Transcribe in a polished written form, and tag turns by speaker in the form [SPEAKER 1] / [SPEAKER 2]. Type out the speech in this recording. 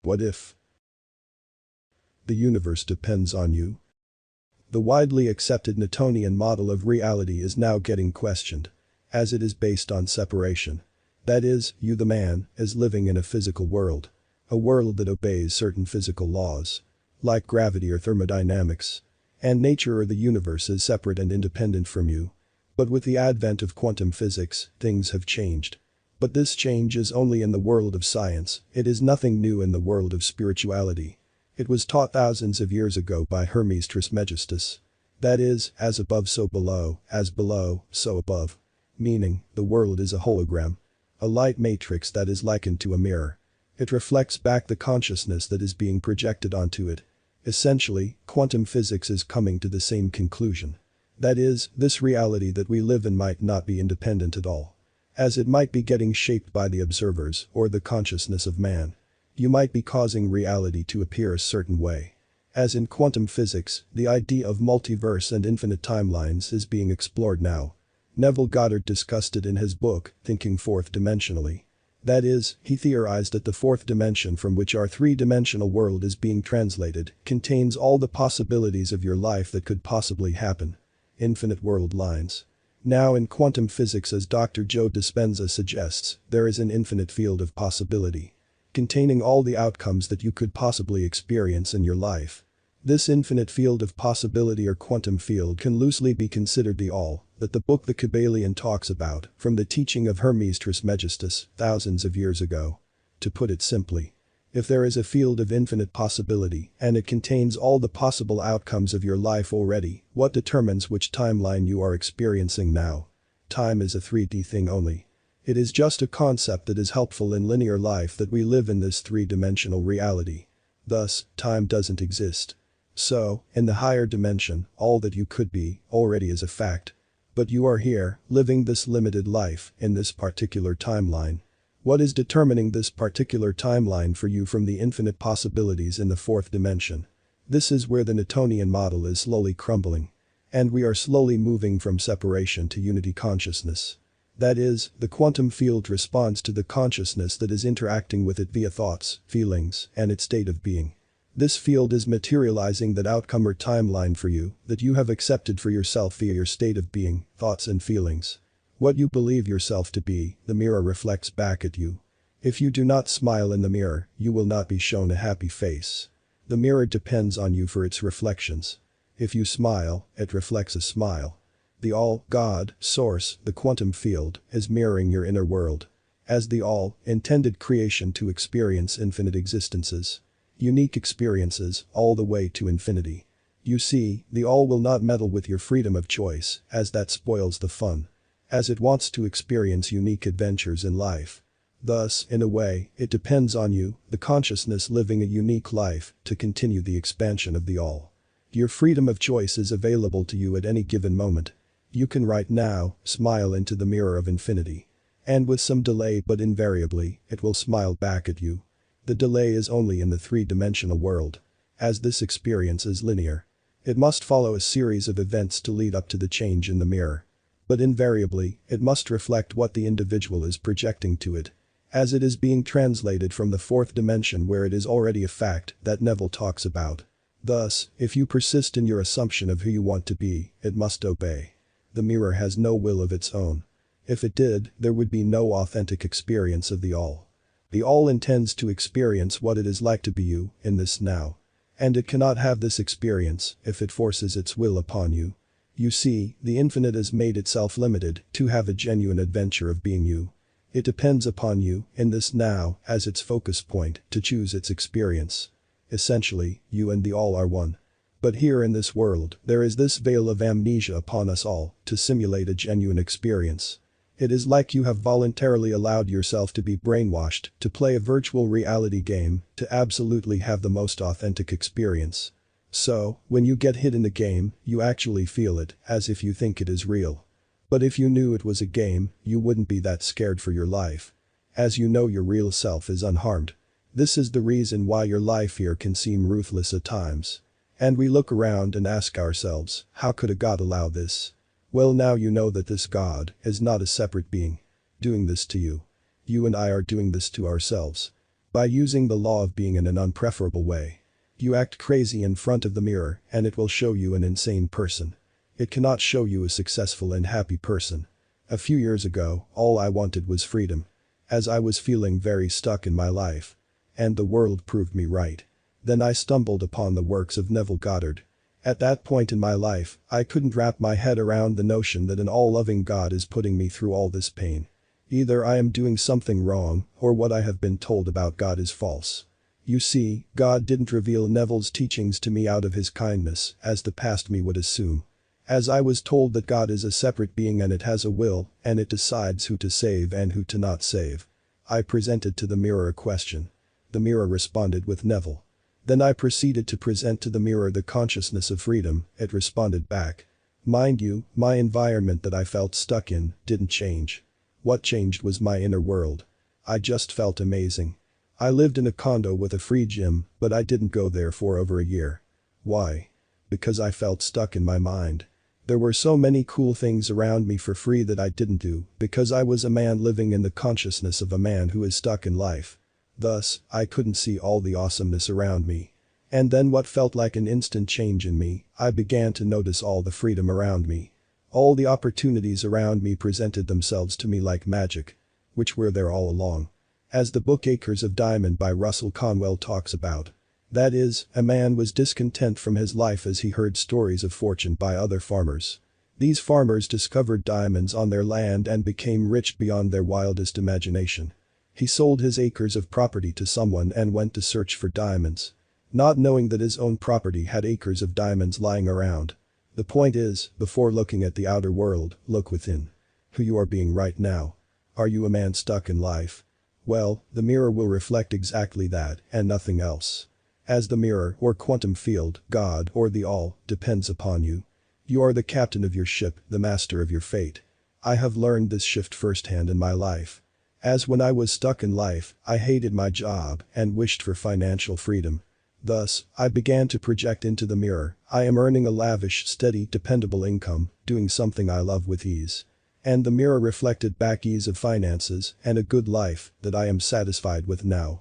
[SPEAKER 1] What if the universe depends on you? The widely accepted Newtonian model of reality is now getting questioned, as it is based on separation. That is, you the man, is living in a physical world. A world that obeys certain physical laws, like gravity or thermodynamics. And nature or the universe is separate and independent from you. But with the advent of quantum physics, things have changed. But this change is only in the world of science, it is nothing new in the world of spirituality. It was taught thousands of years ago by Hermes Trismegistus. That is, as above so below, as below, so above. Meaning, the world is a hologram. A light matrix that is likened to a mirror. It reflects back the consciousness that is being projected onto it. Essentially, quantum physics is coming to the same conclusion. That is, this reality that we live in might not be independent at all. As it might be getting shaped by the observers or the consciousness of man. You might be causing reality to appear a certain way. As in quantum physics, the idea of multiverse and infinite timelines is being explored now. Neville Goddard discussed it in his book, Thinking Fourth Dimensionally. That is, he theorized that the fourth dimension from which our three-dimensional world is being translated contains all the possibilities of your life that could possibly happen. Infinite world lines. Now in quantum physics, as Dr. Joe Dispenza suggests, there is an infinite field of possibility. Containing all the outcomes that you could possibly experience in your life. This infinite field of possibility or quantum field can loosely be considered the all that the book The Kybalion talks about from the teaching of Hermes Trismegistus thousands of years ago. To put it simply, if there is a field of infinite possibility and it contains all the possible outcomes of your life already, what determines which timeline you are experiencing now? Time is a 3D thing only. It is just a concept that is helpful in linear life that we live in this three-dimensional reality. Thus, time doesn't exist. So, in the higher dimension, all that you could be already is a fact. But you are here, living this limited life in this particular timeline. What is determining this particular timeline for you from the infinite possibilities in the fourth dimension? This is where the Newtonian model is slowly crumbling. And we are slowly moving from separation to unity consciousness. That is, the quantum field responds to the consciousness that is interacting with it via thoughts, feelings, and its state of being. This field is materializing that outcome or timeline for you that you have accepted for yourself via your state of being, thoughts and feelings. What you believe yourself to be, the mirror reflects back at you. If you do not smile in the mirror, you will not be shown a happy face. The mirror depends on you for its reflections. If you smile, it reflects a smile. The all, God, source, the quantum field, is mirroring your inner world. As the all, intended creation to experience infinite existences. Unique experiences, all the way to infinity. You see, the all will not meddle with your freedom of choice, as that spoils the fun. As it wants to experience unique adventures in life. Thus, in a way, it depends on you, the consciousness living a unique life, to continue the expansion of the all. Your freedom of choice is available to you at any given moment. You can right now, smile into the mirror of infinity. And with some delay but invariably, it will smile back at you. The delay is only in the three-dimensional world. As this experience is linear. It must follow a series of events to lead up to the change in the mirror. But invariably, it must reflect what the individual is projecting to it. As it is being translated from the fourth dimension where it is already a fact that Neville talks about. Thus, if you persist in your assumption of who you want to be, it must obey. The mirror has no will of its own. If it did, there would be no authentic experience of the all. The all intends to experience what it is like to be you in this now. And it cannot have this experience if it forces its will upon you. You see, the infinite has made itself limited to have a genuine adventure of being you. It depends upon you, in this now, as its focus point, to choose its experience. Essentially, you and the all are one. But here in this world, there is this veil of amnesia upon us all, to simulate a genuine experience. It is like you have voluntarily allowed yourself to be brainwashed, to play a virtual reality game, to absolutely have the most authentic experience. So, when you get hit in the game, you actually feel it, as if you think it is real. But if you knew it was a game, you wouldn't be that scared for your life. As you know your real self is unharmed. This is the reason why your life here can seem ruthless at times. And we look around and ask ourselves, how could a God allow this? Well, now you know that this God is not a separate being doing this to you. You and I are doing this to ourselves. By using the law of being in an unpreferable way. You act crazy in front of the mirror and it will show you an insane person. It cannot show you a successful and happy person. A few years ago, all I wanted was freedom. As I was feeling very stuck in my life. And the world proved me right. Then I stumbled upon the works of Neville Goddard. At that point in my life, I couldn't wrap my head around the notion that an all-loving God is putting me through all this pain. Either I am doing something wrong, or what I have been told about God is false. You see, God didn't reveal Neville's teachings to me out of his kindness, as the past me would assume. As I was told that God is a separate being and it has a will, and it decides who to save and who to not save. I presented to the mirror a question. The mirror responded with Neville. Then I proceeded to present to the mirror the consciousness of freedom, it responded back. Mind you, my environment that I felt stuck in didn't change. What changed was my inner world. I just felt amazing. I lived in a condo with a free gym, but I didn't go there for over a year. Why? Because I felt stuck in my mind. There were so many cool things around me for free that I didn't do because I was a man living in the consciousness of a man who is stuck in life. Thus, I couldn't see all the awesomeness around me. And then what felt like an instant change in me, I began to notice all the freedom around me. All the opportunities around me presented themselves to me like magic. Which were there all along. As the book Acres of Diamond by Russell Conwell talks about. That is, a man was discontent from his life as he heard stories of fortune by other farmers. These farmers discovered diamonds on their land and became rich beyond their wildest imagination. He sold his acres of property to someone and went to search for diamonds. Not knowing that his own property had acres of diamonds lying around. The point is, before looking at the outer world, look within. Who you are being right now. Are you a man stuck in life? Well, the mirror will reflect exactly that and nothing else. As the mirror or quantum field, God or the all, depends upon you. You are the captain of your ship, the master of your fate. I have learned this shift firsthand in my life. As when I was stuck in life, I hated my job and wished for financial freedom. Thus, I began to project into the mirror, I am earning a lavish, steady, dependable income, doing something I love with ease. And the mirror reflected back ease of finances and a good life that I am satisfied with now.